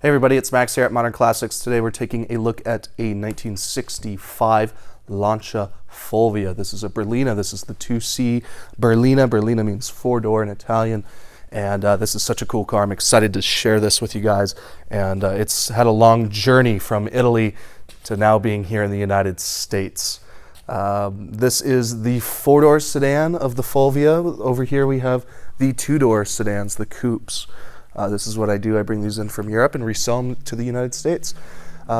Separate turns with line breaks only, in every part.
Hey everybody, it's Max here at Modern Classics. Today we're taking a look at a 1965 Lancia Fulvia. This is a Berlina. This is the 2C Berlina. Berlina means four-door in Italian. And this is such a cool car. I'm excited to share this with you guys. And it's had a long journey from Italy to now being here in the United States. This is the four-door sedan of the Fulvia. Over here we have the two-door sedans, the coupes. This is what I do. I bring these in from Europe and resell them to the United States.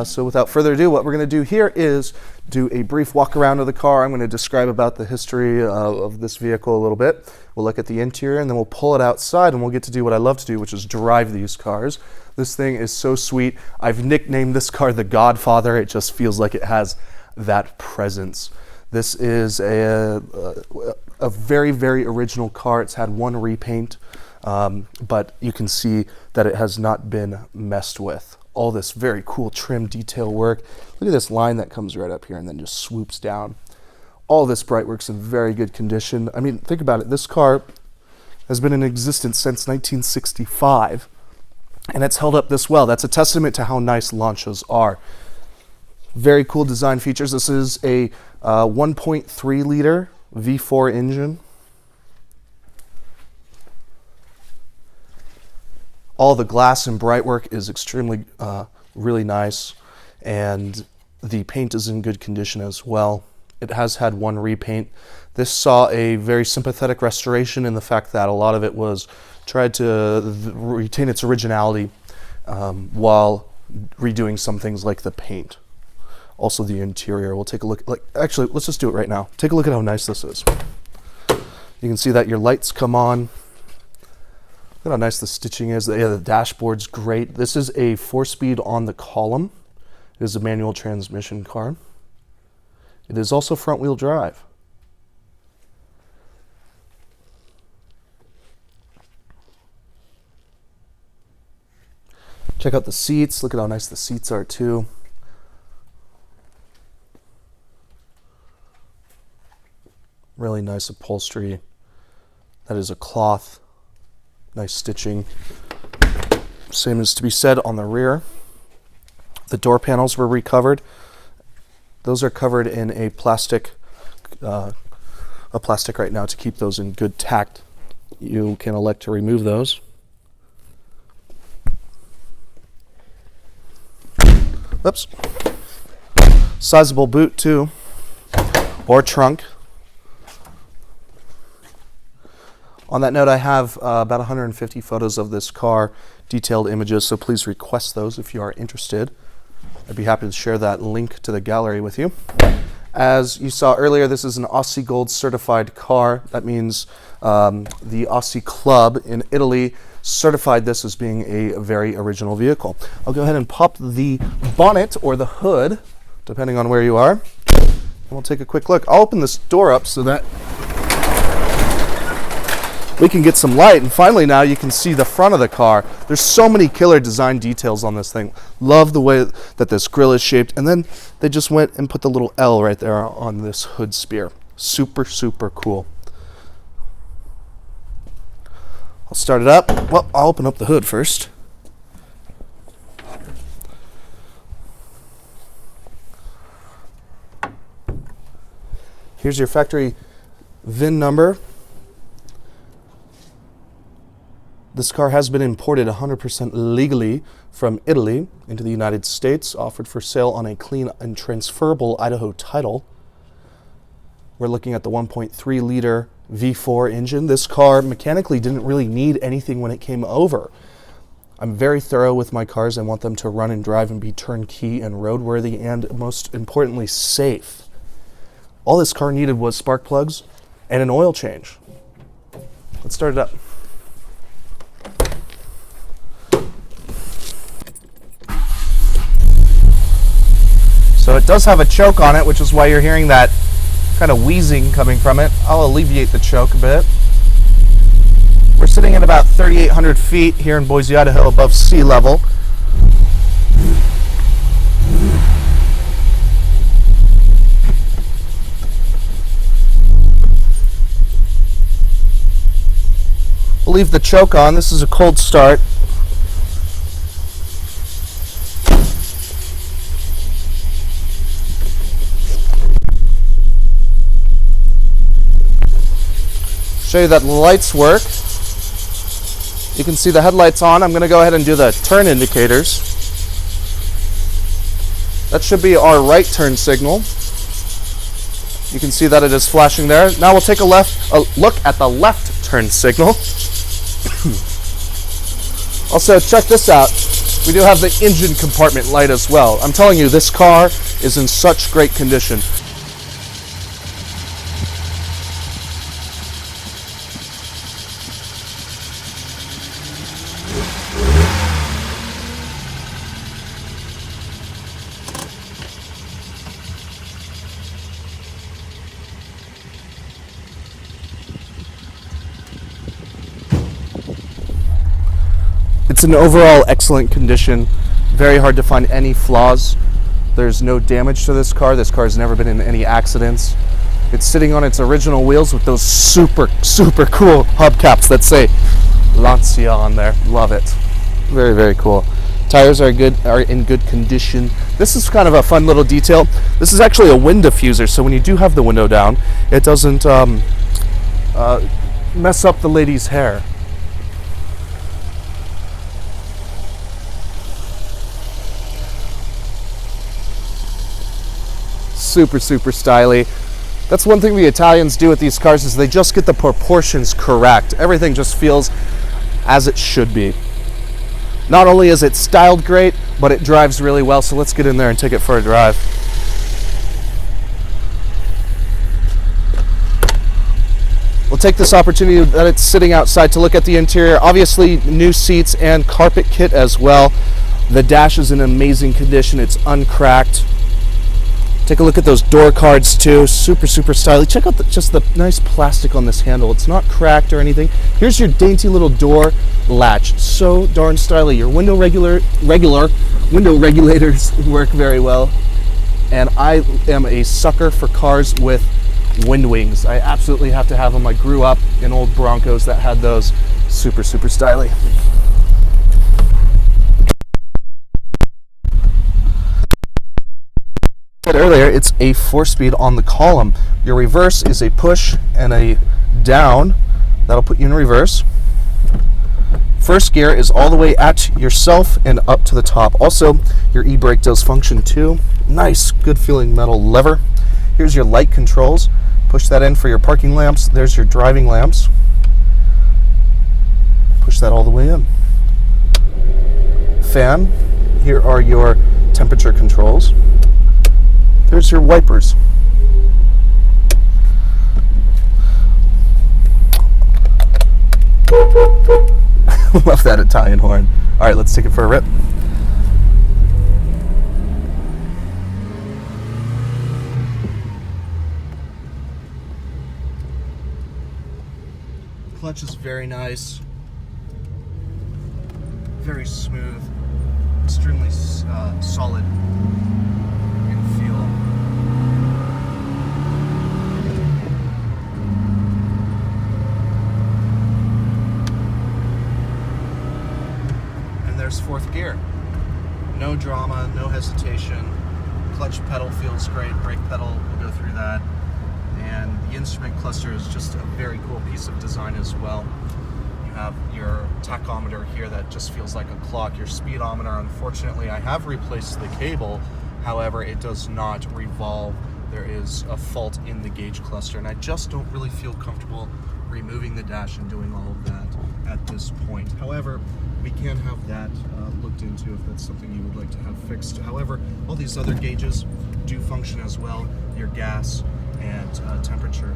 So without further ado, what we're going to do here is do a brief walk around of the car. I'm going to describe about the history of this vehicle a little bit. We'll look at the interior and then we'll pull it outside and we'll get to do what I love to do, which is drive these cars. This thing is so sweet. I've nicknamed this car the Godfather. It just feels like it has that presence. This is a very, very original car. It's had one repaint. But you can see that it has not been messed with. All this very cool trim detail work. Look at this line that comes right up here and then just swoops down. All this bright work's in very good condition. I mean, think about it. This car has been in existence since 1965, and it's held up this well. That's a testament to how nice Lancias are. Very cool design features. This is a 1.3 liter V4 engine. All the glass and bright work is extremely, really nice, and the paint is in good condition as well. It has had one repaint. This saw a very sympathetic restoration in the fact that a lot of it was tried to retain its originality while redoing some things like the paint. Also the interior. We'll take a look. Actually, let's just do it right now. Take a look at how nice this is. You can see that your lights come on. Look at how nice the stitching is. The dashboard's great. This is a 4-speed on the column. It is a manual transmission car. It is also front-wheel drive. Check out the seats. Look at how nice the seats are too. Really nice upholstery. That is a cloth. Nice stitching. Same is to be said on the rear. The door panels were recovered. Those are covered in a plastic right now to keep those in good tact. You can elect to remove those. Oops. Sizable boot too, or trunk. On that note, I have about 150 photos of this car, detailed images, so please request those if you are interested. I'd be happy to share that link to the gallery with you. As you saw earlier, this is an Aussie Gold certified car. That means the Aussie Club in Italy certified this as being a very original vehicle. I'll go ahead and pop the bonnet or the hood, depending on where you are, and we'll take a quick look. I'll open this door up so that we can get some light, and finally now you can see the front of the car. There's so many killer design details on this thing. Love the way that this grille is shaped, and then they just went and put the little L right there on this hood spear. Super, super cool. I'll start it up. Well, I'll open up the hood first. Here's your factory VIN number. This car has been imported 100% legally from Italy into the United States, offered for sale on a clean and transferable Idaho title. We're looking at the 1.3 liter V4 engine. This car mechanically didn't really need anything when it came over. I'm very thorough with my cars. I want them to run and drive and be turnkey and roadworthy and, most importantly, safe. All this car needed was spark plugs and an oil change. Let's start it up. So it does have a choke on it, which is why you're hearing that kind of wheezing coming from it. I'll alleviate the choke a bit. We're sitting at about 3,800 feet here in Boise, Idaho, above sea level. We'll leave the choke on. This is a cold start. Show you that the lights work. You can see the headlights on. I'm going to go ahead and do the turn indicators. That should be our right turn signal. You can see that it is flashing there. Now we'll take a look at the left turn signal. Also, check this out. We do have the engine compartment light as well. I'm telling you, this car is in such great condition. It's an overall excellent condition. Very hard to find any flaws. There's no damage to this car. This car has never been in any accidents. It's sitting on its original wheels with those super cool hubcaps that say Lancia on there. Love it. Very, very cool. Tires are in good condition. This is kind of a fun little detail. This is actually a wind diffuser, so when you do have the window down, it doesn't mess up the lady's hair. Super styly. That's one thing the Italians do with these cars, is they just get the proportions correct. Everything just feels as it should be. Not only is it styled great, but it drives really well. So let's get in there and take it for a drive. We'll take this opportunity that it's sitting outside to look at the interior. Obviously, new seats and carpet kit as well. The dash is in amazing condition. It's uncracked. Take a look at those door cards too. Super stylish. Check out just the nice plastic on this handle. It's not cracked or anything. Here's your dainty little door latch. So darn stylish. Your window window regulators work very well. And I am a sucker for cars with wind wings. I absolutely have to have them. I grew up in old Broncos that had those. Super stylish. Earlier, it's a 4-speed on the column. Your reverse is a push and a down. That'll put you in reverse. First gear is all the way at yourself and up to the top. Also, your e-brake does function too. Nice, good feeling metal lever. Here's your light controls. Push that in for your parking lamps. There's your driving lamps. Push that all the way in. Fan. Here are your temperature controls. There's your wipers. Love that Italian horn. All right, let's take it for a rip. Clutch is very nice. Very smooth. Extremely solid in feel. And there's fourth gear. No drama, no hesitation. Clutch pedal feels great. Brake pedal, we'll go through that. And the instrument cluster is just a very cool piece of design as well. You have your tachometer here that just feels like a clock. Your speedometer, unfortunately, I have replaced the cable. However, it does not revolve. There is a fault in the gauge cluster, and I just don't really feel comfortable removing the dash and doing all of that at this point. However, we can have that looked into if that's something you would like to have fixed. However, all these other gauges do function as well. Your gas and temperature.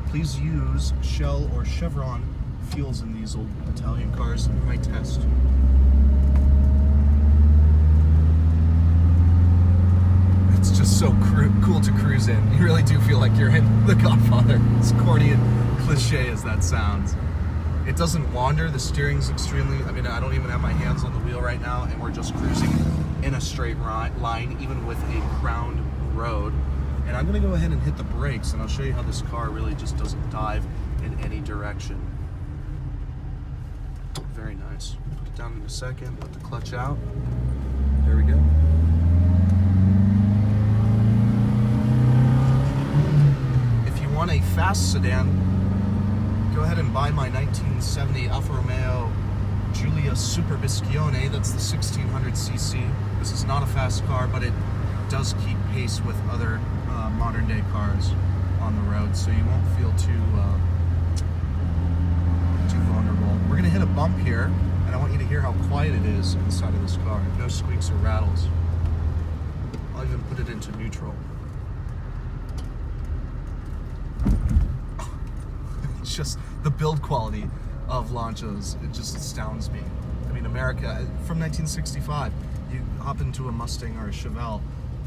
Please use Shell or Chevron fuels in these old Italian cars in my test. It's just so cool to cruise in. You really do feel like you're in The Godfather, as corny and cliche as that sounds. It doesn't wander. The steering's extremely, I don't even have my hands on the wheel right now, and we're just cruising in a straight line, even with a crowned road. And I'm going to go ahead and hit the brakes, and I'll show you how this car really just doesn't dive in any direction. Very nice. Put it down in a second, let the clutch out. There we go. If you want a fast sedan, go ahead and buy my 1970 Alfa Romeo Giulia Superbiscione. That's the 1600cc. This is not a fast car, but it does keep pace with other modern day cars on the road, so you won't feel too vulnerable. We're gonna hit a bump here, and I want you to hear how quiet it is inside of this car. No squeaks or rattles. I'll even put it into neutral. It's just the build quality of Lancias, it just astounds me. I mean, America, from 1965, you hop into a Mustang or a Chevelle,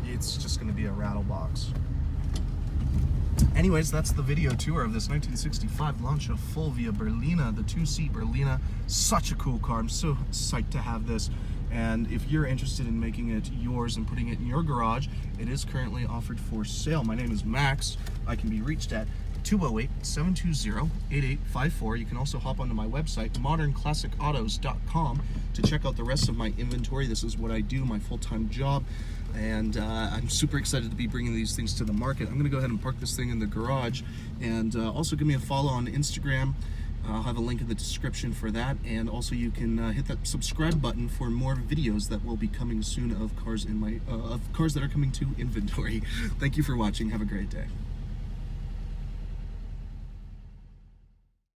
it's just gonna be a rattle box. Anyways, that's the video tour of this 1965 Lancia Fulvia Berlina, the 2-seat Berlina. Such a cool car. I'm so psyched to have this. And if you're interested in making it yours and putting it in your garage, it is currently offered for sale. My name is Max. I can be reached at 208-720-8854. You can also hop onto my website, modernclassicautos.com, to check out the rest of my inventory. This is what I do, my full-time job, and I'm super excited to be bringing these things to the market. I'm going to go ahead and park this thing in the garage, and also give me a follow on Instagram. I'll have a link in the description for that, and also you can hit that subscribe button for more videos that will be coming soon of cars in my of cars that are coming to inventory. Thank you for watching. Have a great day.